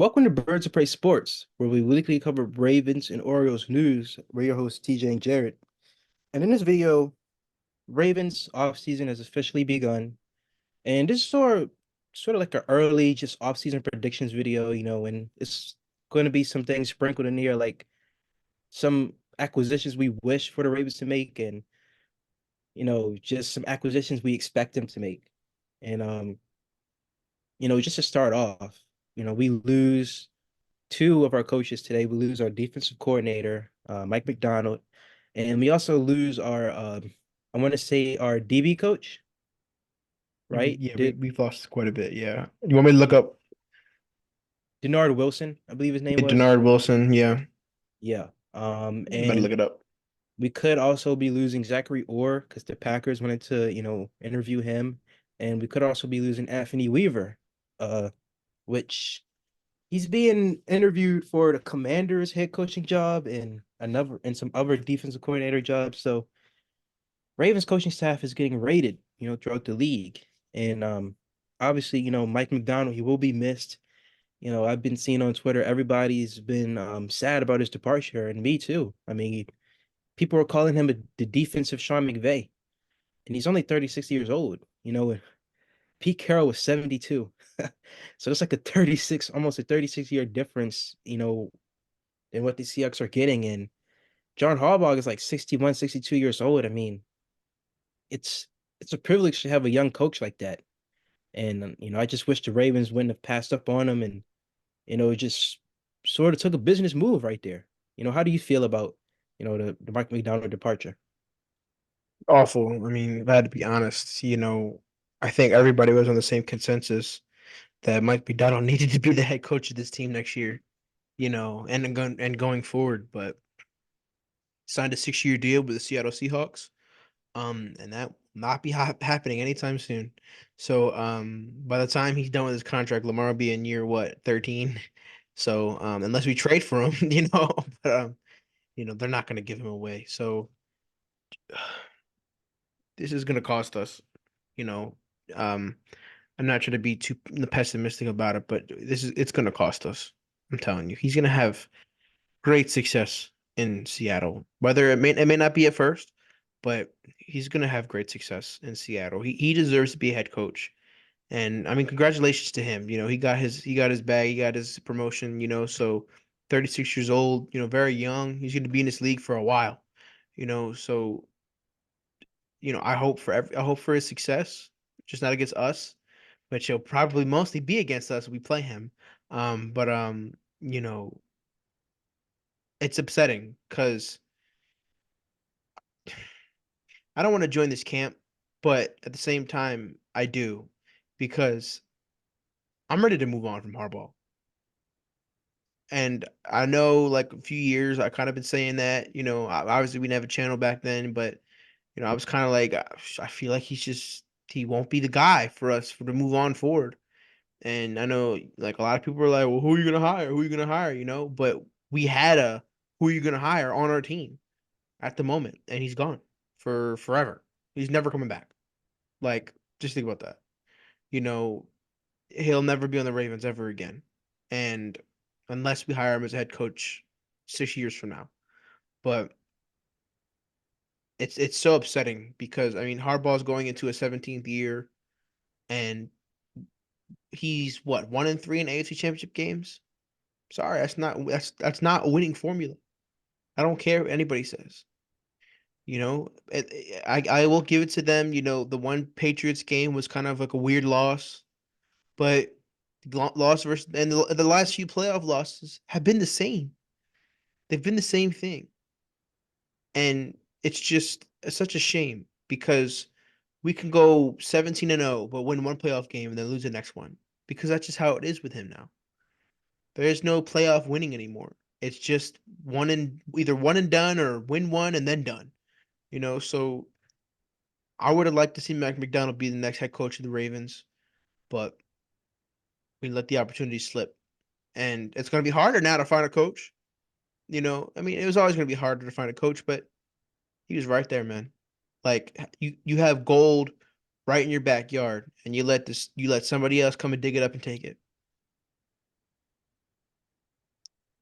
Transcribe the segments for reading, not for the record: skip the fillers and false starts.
Welcome to Birds of Prey Sports, where we weekly cover Ravens and Orioles news. We're your hosts, TJ and Jared. And in this video, Ravens offseason has officially begun. And this is sort of like an early just offseason predictions video, and it's going to be some things sprinkled in here, like some acquisitions we wish for the Ravens to make and, just some acquisitions we expect them to make. And, just to start off, we lose two of our coaches today. We lose our defensive coordinator, Mike McDonald, and we also lose our, I want to say our DB coach, right? Yeah, Did we've lost quite a bit. Yeah. You want me to look up Denard Wilson, I believe his name was. Denard Wilson? Yeah. Yeah. I better look And it up. we could also be losing Zachary Orr because the Packers wanted to, interview him, and we could also be losing Anthony Weaver, uh, which he's being interviewed for the Commanders head coaching job and some other defensive coordinator jobs. So Ravens coaching staff is getting rated, throughout the league. And obviously, Mike McDonald, he will be missed. I've been seeing on Twitter, everybody's been sad about his departure, and me too. I mean, people are calling him the defensive Sean McVay, and he's only 36 years old. Pete Carroll was 72. So it's like almost a 36-year difference, in what the Seahawks are getting. And John Harbaugh is like 61, 62 years old. I mean, it's it's a privilege to have a young coach like that. And I just wish the Ravens wouldn't have passed up on him and it just sort of took a business move right there. How do you feel about, the Mike McDonald departure? Awful. I mean, if I had to be honest, I think everybody was on the same consensus that Mike McDonald needed to be the head coach of this team next year, and going forward, but signed a 6-year deal with the Seattle Seahawks. And that will not be happening anytime soon. So, by the time he's done with his contract, Lamar will be in year what, 13? So, unless we trade for him, but they're not going to give him away. So, this is going to cost us, you know. Um, I'm not trying to be too pessimistic about it, but it's going to cost us. I'm telling you, he's going to have great success in Seattle. Whether it may not be at first, but he's going to have great success in Seattle. He deserves to be a head coach. And I mean, congratulations to him. He got his bag, he got his promotion, so 36 years old, very young. He's going to be in this league for a while. So I hope for his success, just not against us, which he'll probably mostly be against us if we play him. But you know, it's upsetting because I don't want to join this camp, but at the same time, I do because I'm ready to move on from Harbaugh. And I know, like a few years, I kind of been saying that. Obviously we didn't have a channel back then, but I was kind of like, I feel like he won't be the guy for us to move on forward. And I know, like, a lot of people are like, well, who are you gonna hire? Who are you gonna hire? But we had a who are you gonna hire on our team at the moment, and he's gone for forever. He's never coming back. Like, just think about that. You know, he'll never be on the Ravens ever again, and unless we hire him as a head coach 6 years from now. But it's so upsetting because I mean Harbaugh's going into a 17th year, and he's what, 1-3 in AFC Championship games. Sorry, that's not a winning formula. I don't care what anybody says. I will give it to them. The one Patriots game was kind of like a weird loss, but loss versus and the last few playoff losses have been the same. They've been the same thing, and it's such a shame because we can go 17-0, but win one playoff game and then lose the next one because that's just how it is with him now. There is no playoff winning anymore. It's just either one and done or win one and then done. So I would have liked to see Mac McDonald be the next head coach of the Ravens, but we let the opportunity slip. And it's going to be harder now to find a coach. I mean, it was always going to be harder to find a coach, but he was right there, man. Like, you have gold right in your backyard, and you let somebody else come and dig it up and take it.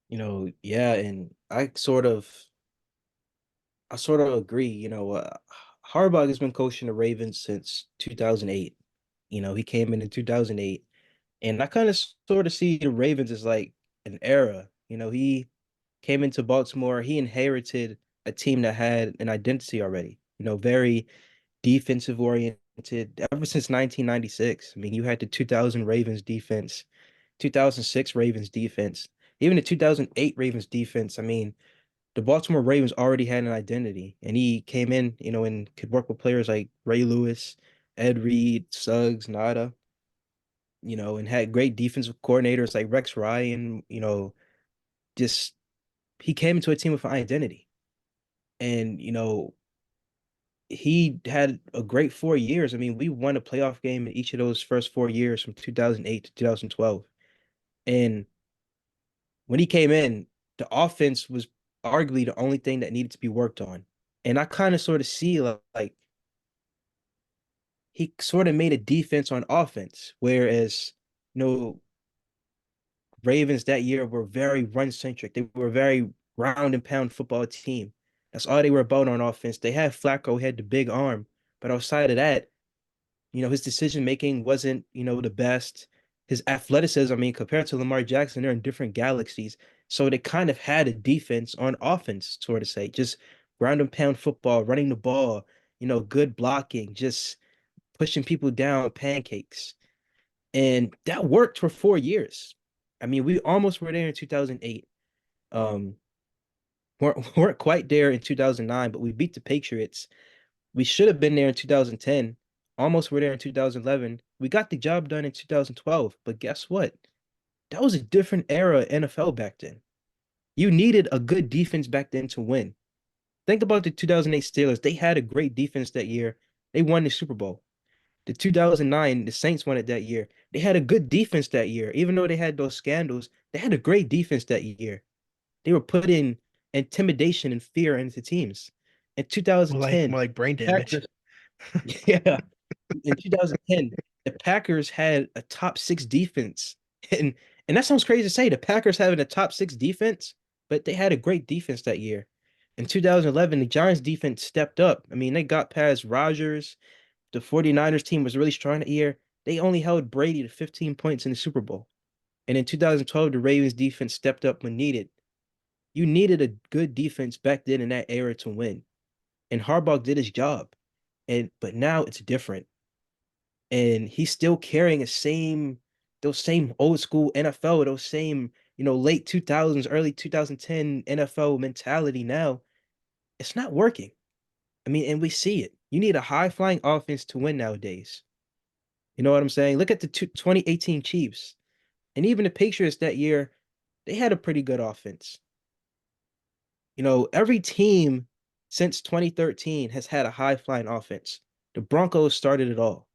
Yeah, and I sort of agree. Harbaugh has been coaching the Ravens since 2008. He came in 2008, and I kind of sort of see the Ravens as like an era. He came into Baltimore, he inherited a team that had an identity already. Very defensive oriented ever since 1996. I mean, you had the 2000 Ravens defense, 2006 Ravens defense, even the 2008 Ravens defense. I mean, the Baltimore Ravens already had an identity, and he came in, and could work with players like Ray Lewis, Ed Reed, Suggs, Nada, and had great defensive coordinators like Rex Ryan. Just he came into a team with an identity, and he had a great 4 years. I mean, we won a playoff game in each of those first 4 years from 2008 to 2012. And when he came in, the offense was arguably the only thing that needed to be worked on. And I kind of sort of see like he sort of made a defense on offense, whereas you know Ravens that year were very run centric. They were a very ground and pound football team. That's all they were about on offense. They had Flacco, who had the big arm, but outside of that, his decision making wasn't, the best. His athleticism, I mean, compared to Lamar Jackson, they're in different galaxies. So they kind of had a defense on offense, sort of say, just ground and pound football, running the ball, good blocking, just pushing people down, pancakes. And that worked for 4 years. I mean, we almost were there in 2008. Um, weren't quite there in 2009, but we beat the Patriots. We should have been there in 2010. Almost were there in 2011. We got the job done in 2012. But guess what? That was a different era of NFL back then. You needed a good defense back then to win. Think about the 2008 Steelers. They had a great defense that year. They won the Super Bowl. The 2009, the Saints won it that year. They had a good defense that year. Even though they had those scandals, they had a great defense that year. They were putting intimidation and fear into teams. In More 2010, like brain the damage. Packers, yeah, in 2010, the Packers had a top six defense. And and that sounds crazy to say. The Packers having a top six defense, but they had a great defense that year. In 2011, the Giants defense stepped up. I mean, they got past Rodgers. The 49ers team was really strong that year. They only held Brady to 15 points in the Super Bowl. And in 2012, the Ravens defense stepped up when needed. You needed a good defense back then in that era to win. And Harbaugh did his job. But now it's different. And he's still carrying those same old school NFL, those same, late 2000s, early 2010 NFL mentality now. It's not working. I mean, and we see it. You need a high flying offense to win nowadays. You know what I'm saying? Look at the 2018 Chiefs. And even the Patriots that year, they had a pretty good offense. Every team since 2013 has had a high flying offense. The Broncos started it all.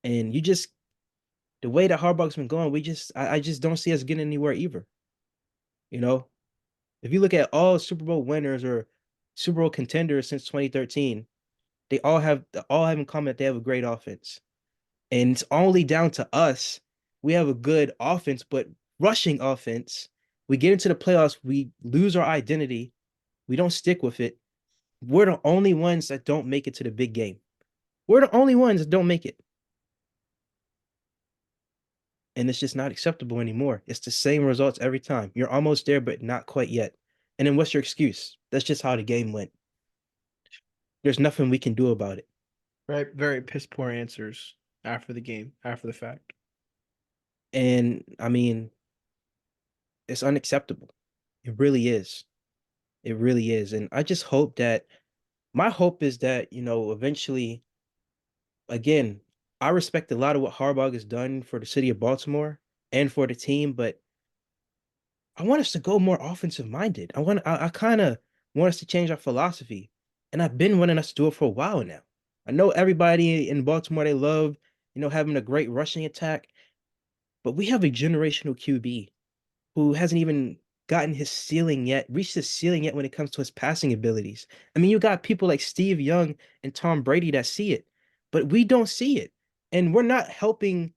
And the way that Harbaugh's been going, I just don't see us getting anywhere either. You know, if you look at all Super Bowl winners or Super Bowl contenders since 2013, they all have in common that they have a great offense. And it's only down to us. We have a good offense, but rushing offense, we get into the playoffs, we lose our identity, we don't stick with it. We're the only ones that don't make it to the big game. We're the only ones that don't make it. And it's just not acceptable anymore. It's the same results every time. You're almost there, but not quite yet. And then what's your excuse? That's just how the game went. There's nothing we can do about it. Right, very piss poor answers after the game, after the fact. And I mean, it's unacceptable. It really is. It really is. And I just hope that my hope is that, eventually, again, I respect a lot of what Harbaugh has done for the city of Baltimore and for the team, but I want us to go more offensive minded. I kind of want us to change our philosophy. And I've been wanting us to do it for a while now. I know everybody in Baltimore, they love, having a great rushing attack, but we have a generational QB who hasn't even gotten his ceiling yet, reached his ceiling yet when it comes to his passing abilities. I mean, you got people like Steve Young and Tom Brady that see it, but we don't see it. And we're not helping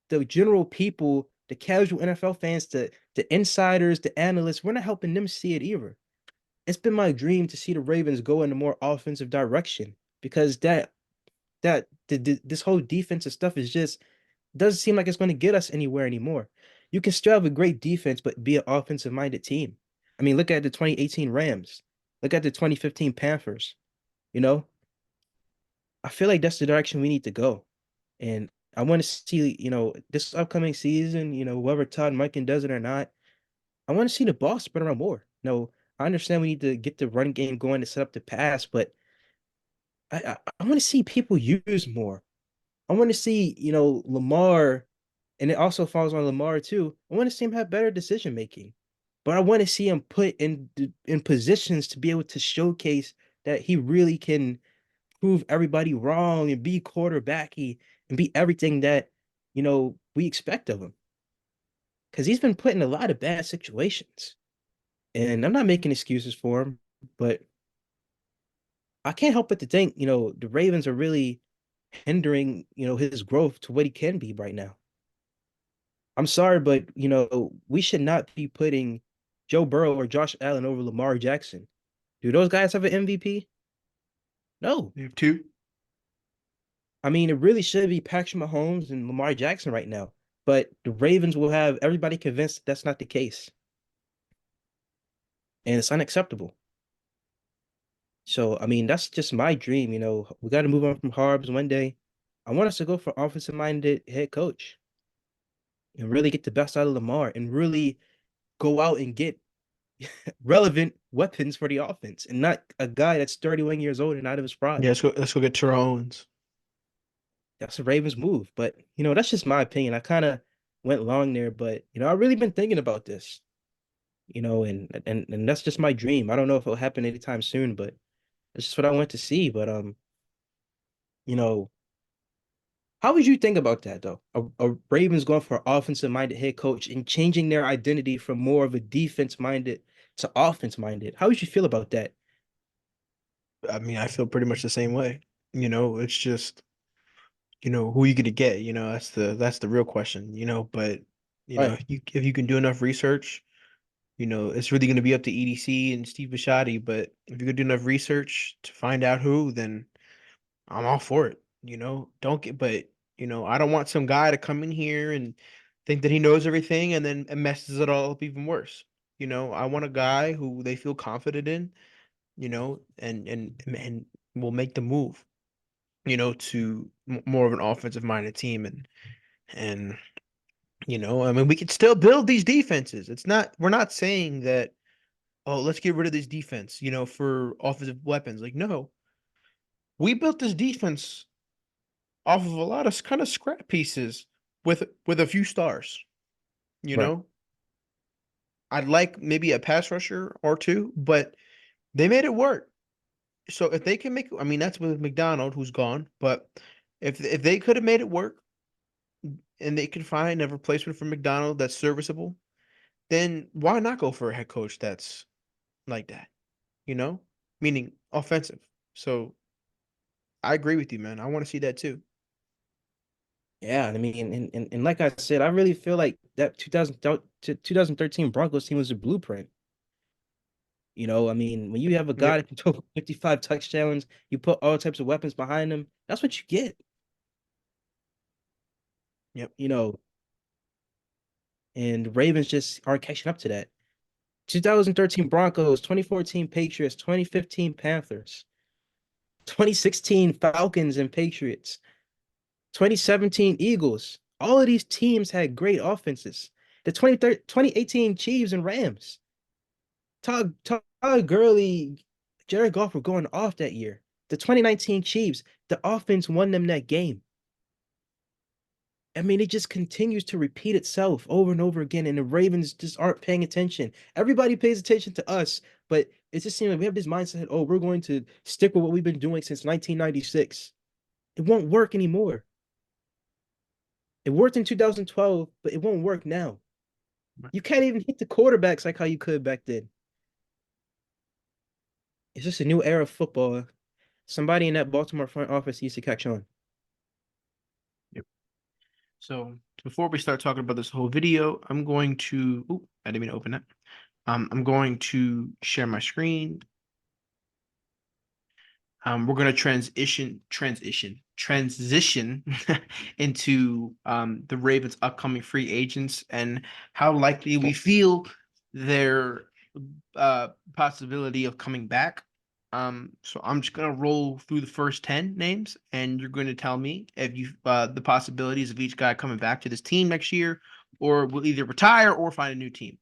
the general people, the casual NFL fans to The insiders, the analysts, we're not helping them see it either. It's been my dream to see the Ravens go in a more offensive direction because this whole defensive stuff is just doesn't seem like it's going to get us anywhere anymore. You can still have a great defense, but be an offensive minded team. I mean, look at the 2018 Rams. Look at the 2015 Panthers. You know, I feel like that's the direction we need to go. And I want to see, this upcoming season, whether Todd Monken does it or not, I want to see the ball spread around more. No, I understand we need to get the run game going to set up the pass, but I want to see people use more. I want to see, Lamar, and it also falls on Lamar too. I want to see him have better decision making, but I want to see him put in positions to be able to showcase that he really can prove everybody wrong and be quarterbacky and be everything that we expect of him. Because he's been put in a lot of bad situations, and I'm not making excuses for him, but I can't help but to think the Ravens are really hindering his growth to what he can be right now. I'm sorry, but we should not be putting Joe Burrow or Josh Allen over Lamar Jackson. Do those guys have an MVP? No. You have two. I mean, it really should be Patrick Mahomes and Lamar Jackson right now. But the Ravens will have everybody convinced that that's not the case. And it's unacceptable. So, I mean, that's just my dream. We got to move on from Harbs one day. I want us to go for offensive minded head coach and really get the best out of Lamar and really go out and get relevant weapons for the offense and not a guy that's 31 years old and out of his prime. Yeah, let's go get Terrell Owens. That's the Ravens move. But, that's just my opinion. I kind of went long there, but, I've really been thinking about this, and that's just my dream. I don't know if it'll happen anytime soon, but it's just what I want to see. But, you know, how would you think about that though? A Ravens going for offensive minded head coach and changing their identity from more of a defense minded to offense minded. How would you feel about that? I mean, I feel pretty much the same way. It's just, who are you gonna get? That's the real question, but Right. if you can do enough research, it's really gonna be up to EDC and Steve Bisciotti, but if you could do enough research to find out who, then I'm all for it. Don't get, but I don't want some guy to come in here and think that he knows everything and then it messes it all up even worse. I want a guy who they feel confident in, and will make the move, to more of an offensive minded team and I mean we could still build these defenses. We're not saying that, oh, let's get rid of this defense, for offensive weapons. Like, no, we built this defense off of a lot of kind of scrap pieces with a few stars. You Right. know, I'd like maybe a pass rusher or two, but they made it work. So if they can make, I mean, that's with McDonald who's gone, but if they could have made it work and they could find a replacement for McDonald that's serviceable, then why not go for a head coach that's like that? Meaning offensive. So I agree with you, man. I want to see that too. Yeah, I mean, and like I said, I really feel like that 2013 Broncos team was a blueprint. I mean, when you have a guy Yep. that can throw 55 touchdowns, you put all types of weapons behind him, that's what you get, Yep. you know, and the Ravens just aren't catching up to that. 2013 Broncos, 2014 Patriots, 2015 Panthers, 2016 Falcons and Patriots, 2017 Eagles. All of these teams had great offenses. The 2018 Chiefs and Rams. Todd Gurley, Jared Goff were going off that year. The 2019 Chiefs, the offense won them that game. I mean, it just continues to repeat itself over and over again, and the Ravens just aren't paying attention. Everybody pays attention to us, but it just seems like we have this mindset, oh, we're going to stick with what we've been doing since 1996. It won't work anymore. It worked in 2012, but it won't work now. You can't even hit the quarterbacks like how you could back then. It's just a new era of football. Somebody in that Baltimore front office needs to catch on. Yep. So before we start talking about this whole video, I'm going to, oh, I didn't mean to open that. I'm going to share my screen. We're going to transition into the Ravens' upcoming free agents and how likely we feel their possibility of coming back. So I'm just gonna roll through the first 10 names, and you're going to tell me if you the possibilities of each guy coming back to this team next year, or will either retire or find a new team.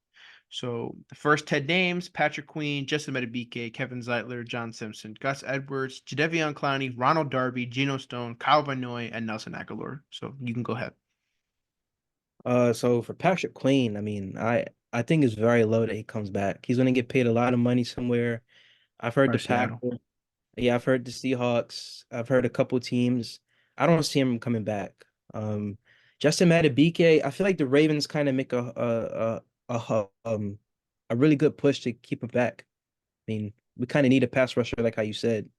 So the first 10 names: Patrick Queen, Justin Metabike, Kevin Zeitler, John Simpson, Gus Edwards, Jadeveon Clowney, Ronald Darby, Geno Stone, Kyle Van Noy, and Nelson Aguilar. So you can go ahead. So for Patrick Queen, I mean, I think it's very low that he comes back. He's gonna get paid a lot of money somewhere. I've heard Or the Seattle. Packers. Yeah, I've heard the Seahawks. I've heard a couple teams. I don't see him coming back. Um, Justin Madubuike, I feel like the Ravens kind of make a really good push to keep him back. I mean, we kind of need a pass rusher, like how you said.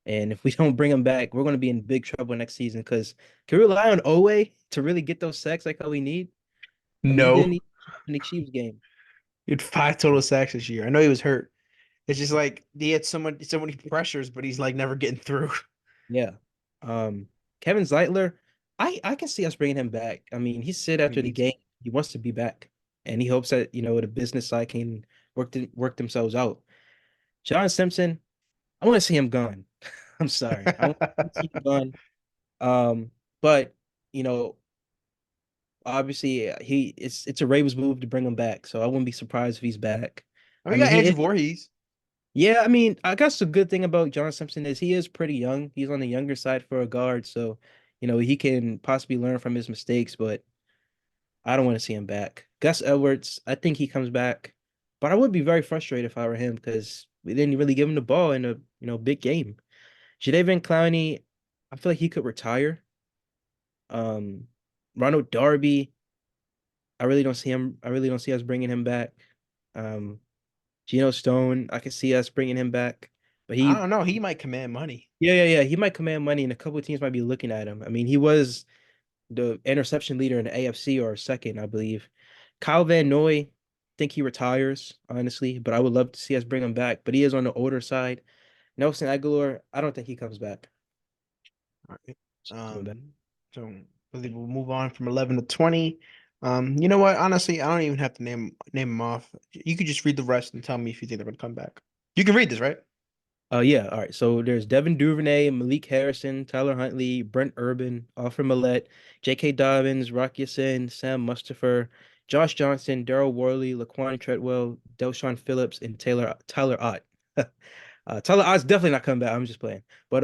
And if we don't bring him back, we're going to be in big trouble next season because can we rely on Owe to really get those sacks like how we need? I mean, he No. didn't in the Chiefs game. He had 5 total sacks this year. I know he was hurt. It's just like he had so many pressures, but he's like never getting through. Yeah. Um, Kevin Zeitler, I can see us bringing him back. I mean, he said We after the need to. game he wants to be back, and he hopes that the business side can work themselves out. John Simpson, I want to see him gone. I'm sorry, I want to see him gone. Um, but you know, obviously it's a Ravens move to bring him back, so I wouldn't be surprised if he's back. And I we mean, got he Andrew is. Voorhees. Yeah, I mean, I guess the good thing about John Simpson is he is pretty young. He's on the younger side for a guard, so he can possibly learn from his mistakes, but I don't want to see him back. Gus Edwards, I think he comes back, but I would be very frustrated if I were him because we didn't really give him the ball in a big game. Jadeveon Clowney, I feel like he could retire. Um, Ronald Darby, I really don't see him. I really don't see us bringing him back. Um, Geno Stone, I could see us bringing him back, but I he don't know. He might command money. yeah. He might command money, and a couple of teams might be looking at him. I mean, he was the interception leader in the AFC or second, I believe. Kyle Van Noy, think he retires, honestly, but I would love to see us bring him back. But he is on the older side. Nelson Aguilar, I don't think he comes back. All right. Coming back. So I believe we'll move on from 11 to 20. You know what? Honestly, I don't even have to name them off. You could just read the rest and tell me if you think they're gonna come back. You can read this, right? Yeah, all right. So there's Devin Duvernay, Malik Harrison, Tyler Huntley, Brent Urban, Alfred Millette, J.K. Dobbins, Rock Ya-Sin, Sam Mustipher, Josh Johnson, Daryl Worley, Laquan Treadwell, Delshawn Phillips, and Tyler Ott. Tyler Ott's definitely not coming back. I'm just playing. But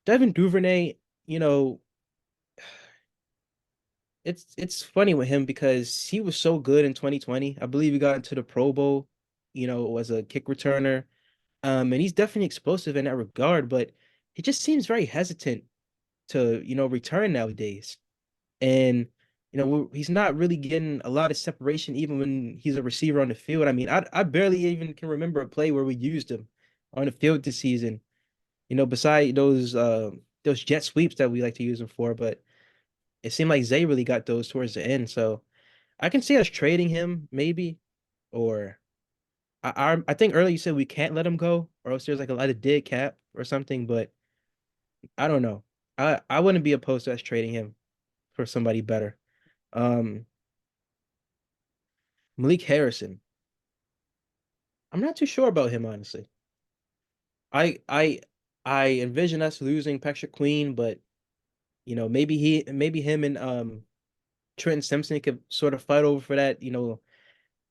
Devin Duvernay, you know, it's funny with him because he was so good in 2020. I believe he got into the Pro Bowl, as a kick returner. And he's definitely explosive in that regard, but he just seems very hesitant to, return nowadays. And, he's not really getting a lot of separation even when he's a receiver on the field. I mean, I barely even can remember a play where we used him on the field this season, beside those jet sweeps that we like to use him for, but it seemed like Zay really got those towards the end. So I can see us trading him maybe, or I think earlier you said we can't let him go, or else there's like a lot of dead cap or something, but I don't know. I wouldn't be opposed to us trading him for somebody better. Um, Malik Harrison. I'm not too sure about him, honestly. I I I envision us losing Patrick Queen, but maybe him and Trenton Simpson could sort of fight over for that,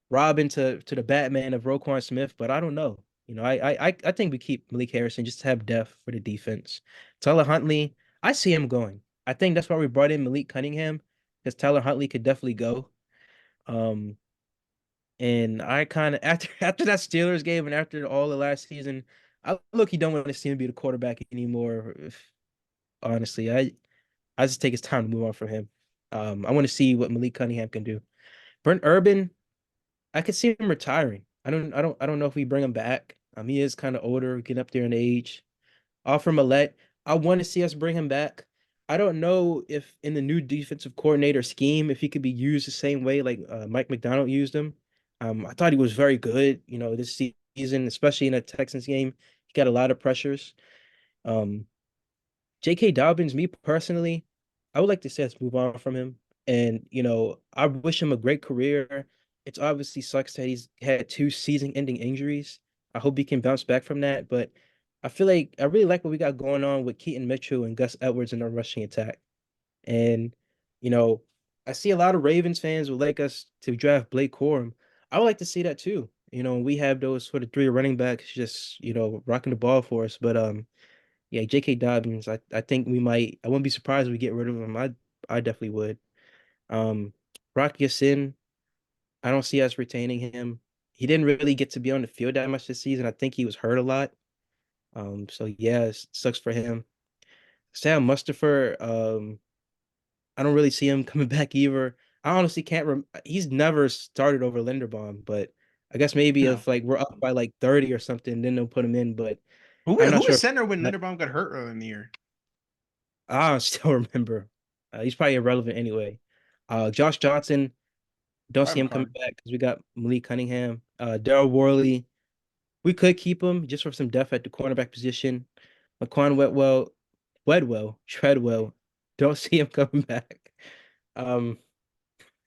Robin to the Batman of Roquan Smith, but I don't know. I think we keep Malik Harrison just to have depth for the defense. Tyler Huntley, I see him going. I think that's why we brought in Malik Cunningham, because Tyler Huntley could definitely go. Um, and I kind of after that Steelers game and after all the last season, I look he don't want to see him be the quarterback anymore. Honestly, I just think it's time to move on from him. I want to see what Malik Cunningham can do. Brent Urban, I could see him retiring. I don't know if we bring him back. He is kind of older, getting up there in age. Offer Millette, I want to see us bring him back. I don't know if in the new defensive coordinator scheme, if he could be used the same way like Mike McDonald used him. I thought he was very good, this season, especially in a Texans game. He got a lot of pressures. Um, J.K. Dobbins, me personally, I would like to say let's move on from him. And, I wish him a great career. It's obviously sucks that he's had two season-ending injuries. I hope he can bounce back from that. But I feel like I really like what we got going on with Keaton Mitchell and Gus Edwards in our rushing attack. And, you know, I see a lot of Ravens fans would like us to draft Blake Corum. I would like to see that too. We have those sort of three running backs just, rocking the ball for us. But yeah, J.K. Dobbins, I think I wouldn't be surprised if we get rid of him. I definitely would. Um, Rock Ya-Sin, I don't see us retaining him. He didn't really get to be on the field that much this season. I think he was hurt a lot. So yeah, it sucks for him. Sam Mustipher, I don't really see him coming back either. I honestly can't he's never started over Linderbaum, but I guess maybe No. if like we're up by like 30 or something, then they'll put him in, but I'm Who not was sure if center when like, Linderbaum got hurt earlier in the year? I don't still remember. He's probably irrelevant anyway. Josh Johnson, don't see Private him coming card. back because we got Malik Cunningham. Daryl Worley, we could keep him just for some depth at the cornerback position. Laquan Treadwell, don't see him coming back. Um,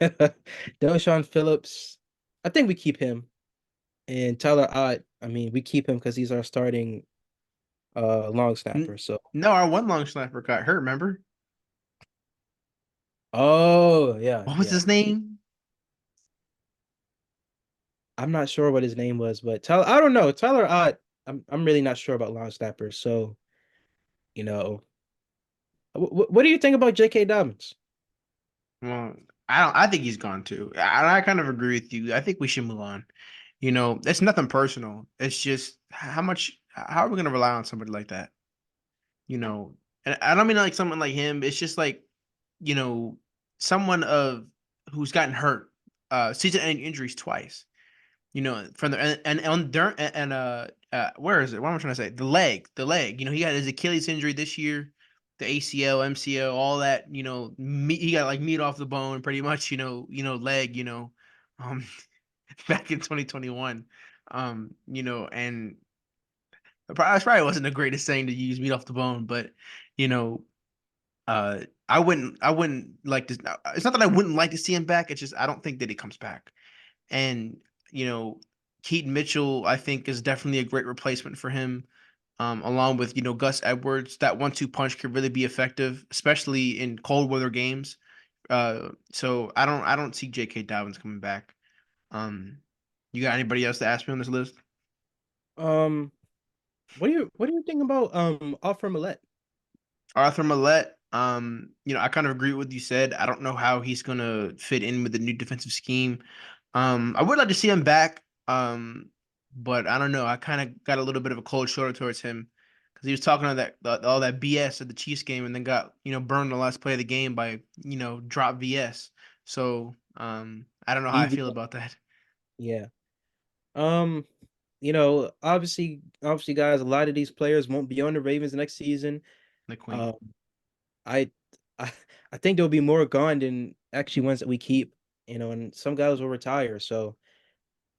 Delshon Phillips, I think we keep him. And Tyler Ott, I mean, we keep him because he's our starting long snapper. So, No, our one long snapper got hurt, remember? oh yeah, What was yeah. his name? I'm not sure what his name was, but Tyler, I don't know. Tyler Ott, I'm really not sure about long snappers. So, you know, what do you think about J.K. Dobbins? Well, I think he's gone too. I kind of agree with you. I think we should move on. It's nothing personal. It's just how are we gonna rely on somebody like that? You know, and I don't mean like someone like him. It's just like, you know, someone of who's gotten hurt, season-ending injuries twice. From the and on during where is it? What am I trying to say? The leg. He got his Achilles injury this year, the ACL, MCL, all that. He got like meat off the bone, pretty much. Leg. Um, back in 2021. And probably wasn't the greatest saying to use meat off the bone, but you know, I wouldn't like to. It's not that I wouldn't like to see him back. It's just I don't think that he comes back. And you know, Keaton Mitchell, I think, is definitely a great replacement for him. Along with Gus Edwards, that one-two punch could really be effective, especially in cold weather games. So I don't see J.K. Dobbins coming back. Um, you got anybody else to ask me on this list? Um, what do you think about Alfred Millet? Arthur Millette, I kind of agree with what you said. I don't know how he's gonna fit in with the new defensive scheme. I would like to see him back. But I don't know. I kind of got a little bit of a cold shoulder towards him because he was talking all that BS at the Chiefs game and then got burned the last play of the game by drop VS. So I don't know how I EV, feel about that. yeah. Um, obviously, guys, a lot of these players won't be on the Ravens next season. The Queen. Um, I, I, I think there'll be more gone than actually ones that we keep. And some guys will retire. So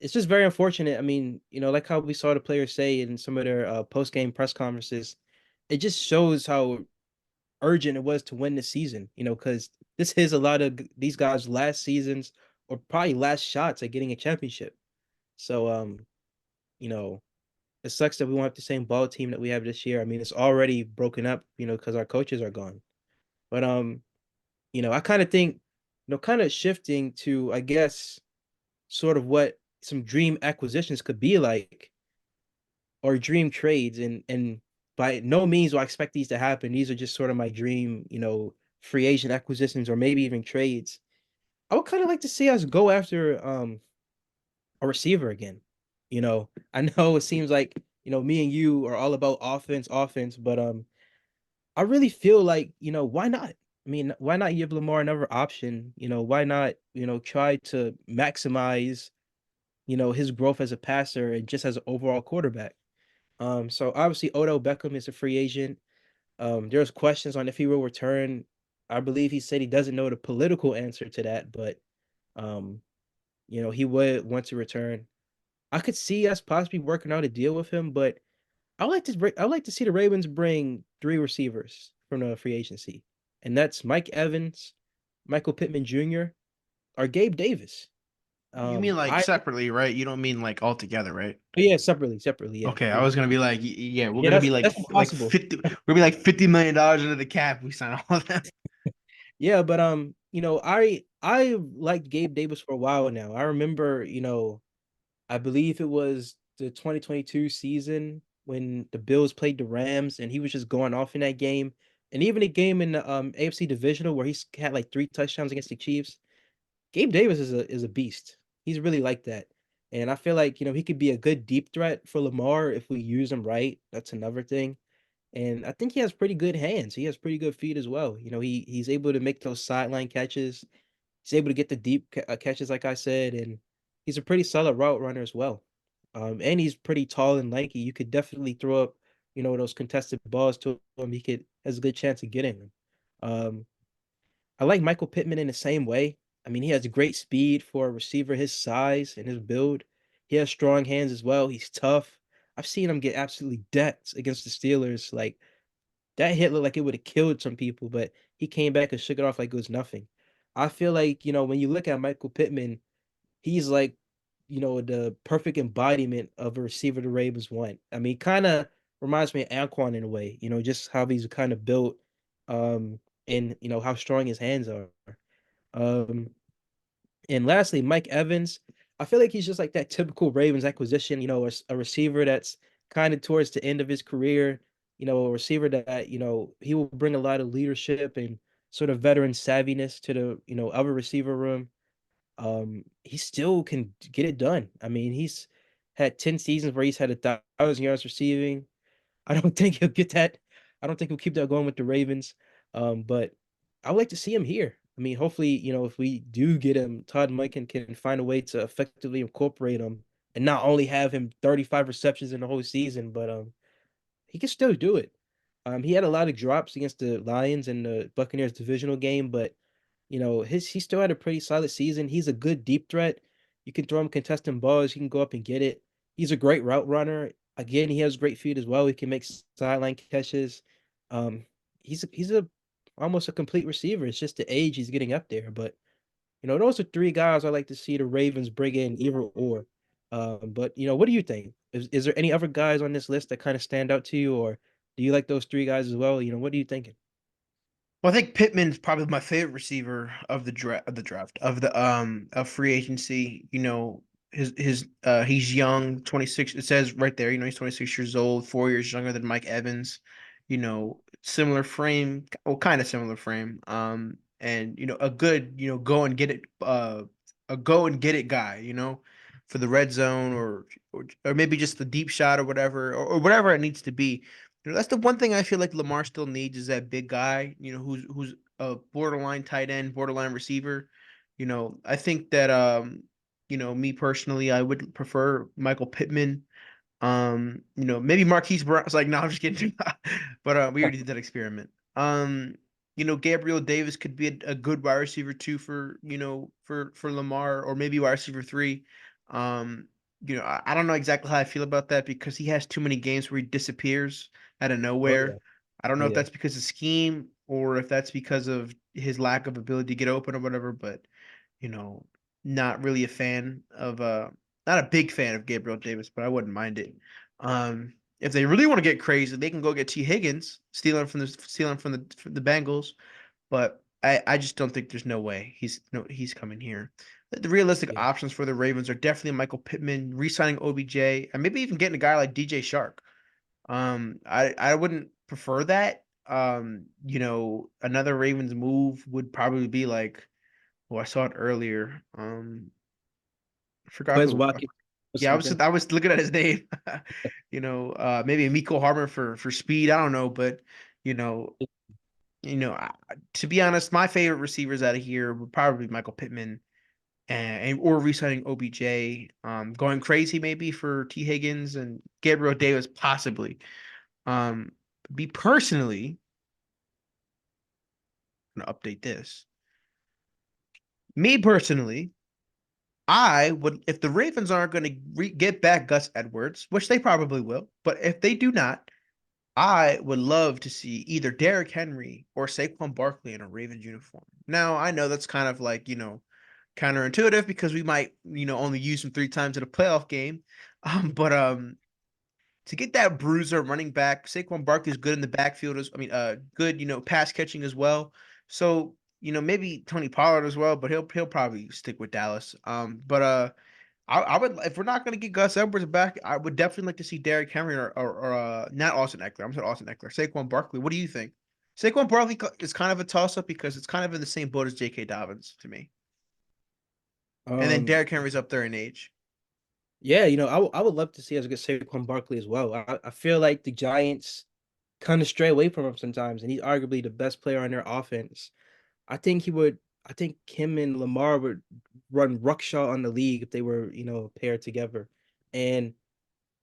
it's just very unfortunate. I mean, like how we saw the players say in some of their post-game press conferences, it just shows how urgent it was to win this season. Because this is a lot of these guys' last seasons or probably last shots at getting a championship. So, you know, it sucks that we won't have the same ball team that we have this year. I mean, it's already broken up, because our coaches are gone. But I kind of think, kind of shifting to, I guess, sort of what some dream acquisitions could be like, or dream trades, and by no means do I expect these to happen. These are just sort of my dream, free agent acquisitions or maybe even trades. I would kind of like to see us go after a receiver again. I know it seems like, me and you are all about offense, but I really feel like, why not? I mean, why not give Lamar another option? Why not, try to maximize, his growth as a passer and just as an overall quarterback. So obviously Odell Beckham is a free agent. There's questions on if he will return. I believe he said he doesn't know the political answer to that, but um, he would want to return. I could see us possibly working out a deal with him, but I like to see the Ravens bring three receivers from the free agency, and that's Mike Evans, Michael Pittman Jr., or Gabe Davis. You mean like I separately, right? You don't mean like all together, right? Yeah, separately, yeah, Okay, I three. was gonna be like, yeah, we're Yeah, gonna be that's possible. 50, we're gonna be like $50 million into the cap. We sign all of them. Yeah, but I liked Gabe Davis for a while now. I remember, I believe it was the 2022 season when the Bills played the Rams and he was just going off in that game. And even a game in the AFC divisional where he's had like three touchdowns against the Chiefs. Gabe Davis is a beast. He's really like that. And I feel like, he could be a good deep threat for Lamar if we use him right. That's another thing. And I think he has pretty good hands. He has pretty good feet as well. He's able to make those sideline catches. He's able to get the deep catches, like I said, and he's a pretty solid route runner as well. And he's pretty tall and lanky. You could definitely throw up, those contested balls to him. He could has a good chance of getting them. Um, I like Michael Pittman in the same way. I mean, he has great speed for a receiver his size and his build. He has strong hands as well. He's tough. I've seen him get absolutely decked against the Steelers. Like that hit looked like it would have killed some people, but he came back and shook it off like it was nothing. I feel like, when you look at Michael Pittman, he's like, the perfect embodiment of a receiver the Ravens want. I mean, kind of reminds me of Anquan in a way, just how he's kind of built, um, and how strong his hands are. Um, and lastly, Mike Evans. I feel like he's just like that typical Ravens acquisition, a receiver that's kind of towards the end of his career, a receiver that, he will bring a lot of leadership and sort of veteran savviness to the, other receiver room. He still can get it done. I mean, he's had 10 seasons where he's had 1,000 yards receiving. I don't think he'll get that. I don't think he'll keep that going with the Ravens. But I would like to see him here. I mean, hopefully, if we do get him, Todd Monken can find a way to effectively incorporate him and not only have him 35 receptions in the whole season, but he can still do it. He had a lot of drops against the Lions in the Buccaneers divisional game, but he still had a pretty solid season. He's a good deep threat. You can throw him contesting balls. He can go up and get it. He's a great route runner. Again, he has great feet as well. He can make sideline catches. Um, he's almost a complete receiver. It's just the age he's getting up there. But those are three guys I like to see the Ravens bring in either or. But what do you think? Is there any other guys on this list that kind of stand out to you, or do you like those three guys as well? What are you thinking? Well, I think Pittman's probably my favorite receiver of the free agency. He's young, 26. It says right there, he's 26 years old, 4 years younger than Mike Evans. Similar frame, well, kind of similar frame. And a good, a go and get it guy, for the red zone or maybe just the deep shot or whatever or whatever it needs to be. That's the one thing I feel like Lamar still needs is that big guy, who's a borderline tight end, borderline receiver. I think that me personally, I would prefer Michael Pittman. Maybe Marquise Brown's like, no, I'm just kidding. But we already did that experiment. Gabriel Davis could be a good wide receiver too for Lamar or maybe wide receiver three. I don't know exactly how I feel about that because he has too many games where he disappears out of Oh nowhere. yeah, I don't know if yeah. that's because of scheme or if that's because of his lack of ability to get open or whatever, but you know, not really a fan of not a big fan of Gabriel Davis, but I wouldn't mind it. If they really want to get crazy, they can go get T. Higgins, stealing from the Bengals, but I just don't think there's no way he's coming here. The realistic Yeah. options for the Ravens are definitely Michael Pittman, re-signing OBJ, and maybe even getting a guy like DJ Shark. I wouldn't prefer that. Another Ravens move would probably be like, oh, I saw it earlier. I forgot Quez who. Watkins or Yeah, something. I was looking at his name. Maybe Miko Harmon for speed. I don't know, but you know, to be honest, my favorite receivers out of here would probably be Michael Pittman or re-signing OBJ. Going crazy maybe for T Higgins and Gabriel Davis possibly. Um, be personally. I'm gonna update this. Me personally, I would if the Ravens aren't going to get back Gus Edwards, which they probably will, but if they do not, I would love to see either Derrick Henry or Saquon Barkley in a Ravens uniform. Now, I know that's kind of like, counterintuitive because we might, only use him 3 times in a playoff game. But to get that bruiser running back, Saquon Barkley is good in the backfield good, pass catching as well. So, maybe Tony Pollard as well, but he'll probably stick with Dallas. I would if we're not going to get Gus Edwards back, I would definitely like to see Derrick Henry or not Austin Eckler. I'm sorry, Austin Eckler, Saquon Barkley. What do you think? Saquon Barkley is kind of a toss up because it's kind of in the same boat as J.K. Dobbins to me, and then Um, Derrick Henry's up there in age. yeah, I would love to see us get Saquon Barkley as well. I feel like the Giants kind of stray away from him sometimes, and he's arguably the best player on their offense. I think he would. I think him and Lamar would run rucksaw on the league if they were, paired together. And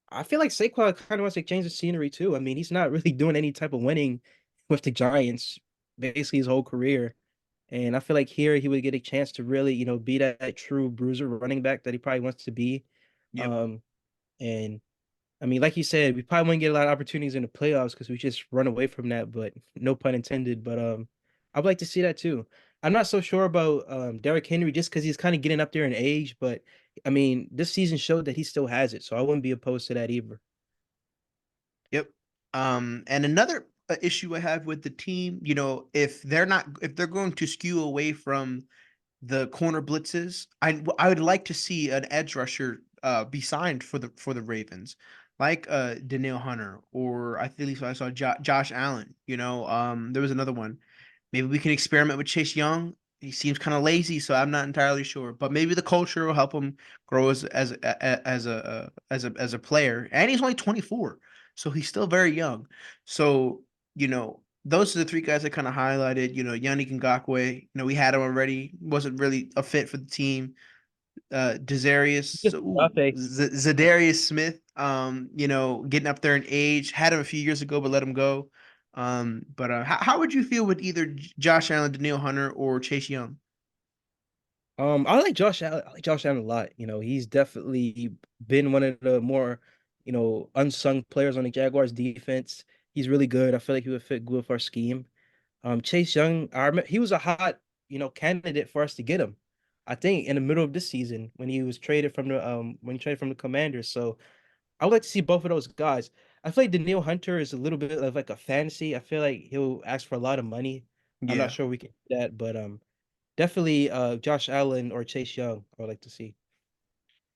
I feel like Saquon kind of wants to change the scenery too. I mean, he's not really doing any type of winning with the Giants basically his whole career. And I feel like here he would get a chance to really, be that true bruiser running back that he probably wants to be. Yep. Um, and I mean, like you said, we probably wouldn't get a lot of opportunities in the playoffs because we just run away from that, but no pun intended. But I'd like to see that too. I'm not so sure about Derrick Henry just because he's kind of getting up there in age, but I mean, this season showed that he still has it, so I wouldn't be opposed to that either. Yep. And another issue I have with the team, if they're going to skew away from the corner blitzes, I would like to see an edge rusher be signed for the Ravens, like Daniil Hunter or I think I saw Josh Allen. There was another one. Maybe we can experiment with Chase Young. He seems kind of lazy, so I'm not entirely sure. But maybe the culture will help him grow as a player. And he's only 24, so he's still very young. So those are the 3 guys I kind of highlighted. Yannick Ngakoue. We had him already. Wasn't really a fit for the team. Desarius, Just Mbappe. Zadarius Smith, getting up there in age, had him a few years ago, but let him go. But how would you feel with either Josh Allen, Daniil Hunter, or Chase Young? I like Josh Allen. I like Josh Allen a lot. He's definitely been one of the more, unsung players on the Jaguars defense. He's really good. I feel like he would fit good with our scheme. Chase Young, he was a hot, candidate for us to get him. I think in the middle of this season when he was traded from the when he traded from the Commanders. So I would like to see both of those guys. I feel like Daniil Hunter is a little bit of like a fantasy. I feel like he'll ask for a lot of money. I'm not Yeah, sure we can do that, but definitely Josh Allen or Chase Young, I would like to see.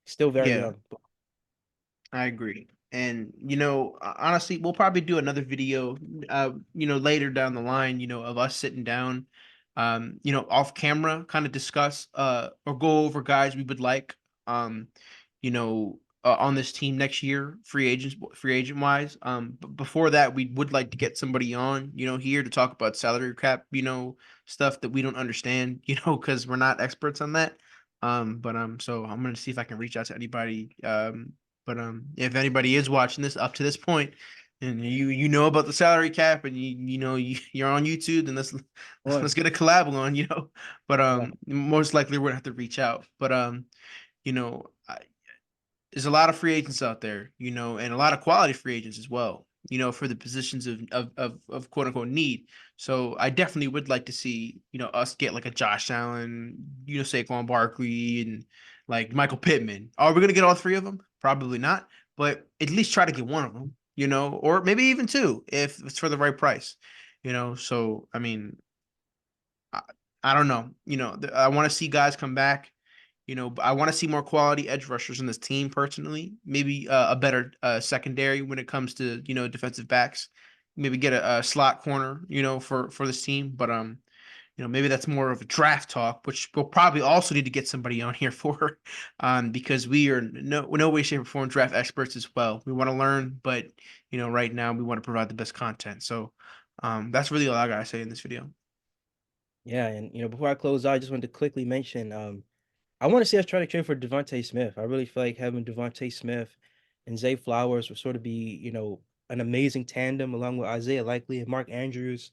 Still very yeah. young. I agree. And honestly, we'll probably do another video later down the line, of us sitting down off camera, kind of discuss or go over guys we would like on this team next year, free agent wise. But before that, we would like to get somebody on, here to talk about salary cap, stuff that we don't understand, because we're not experts on that. But so I'm gonna see if I can reach out to anybody but if anybody is watching this up to this point, and you know about the salary cap, and you're on YouTube, then let's One. let's get a collab on. Yeah. But most likely we're gonna have to reach out. But you know, I, there's a lot of free agents out there, and a lot of quality free agents as well, for the positions of quote unquote need. So I definitely would like to see, us get like a Josh Allen, Saquon Barkley, and like Michael Pittman. Are we gonna get all 3 of them? Probably not, but at least try to get one of them, or maybe even 2 if it's for the right price. So I mean, I, I don't know. I want to see guys come back. I want to see more quality edge rushers in this team personally. Maybe a better secondary when it comes to defensive backs. Maybe get a slot corner, for this team. But maybe that's more of a draft talk, which we'll probably also need to get somebody on here for, because we are no way, shape, or form draft experts as well. We want to learn, but right now we want to provide the best content. So that's really all I gotta say in this video. Yeah, and before I close out, I just wanted to quickly mention I want to see us try to trade for Devontae Smith. I really feel like having Devontae Smith and Zay Flowers would sort of be, an amazing tandem along with Isaiah Likely and Mark Andrews.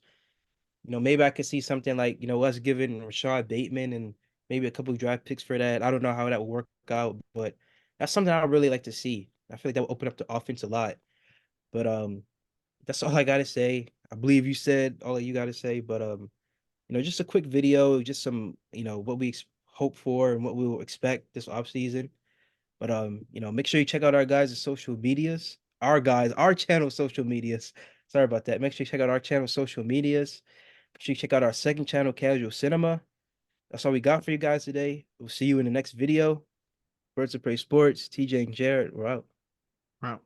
maybe I could see something like, us giving Rashad Bateman and maybe a couple of draft picks for that. I don't know how that would work out, but that's something I would really like to see. I feel like that would open up the offense a lot. But that's all I gotta say. I believe you said all that you gotta say, but just a quick video, just some, what we hope for and what we will expect this offseason. But make sure you check out our guys' social medias. Our channel social medias. Sorry about that. Make sure you check out our channel social medias. Make sure you check out our second channel, Casual Cinema. That's all we got for you guys today. We'll see you in the next video. Birds of Prey Sports, TJ and Jared, we're out. Wow.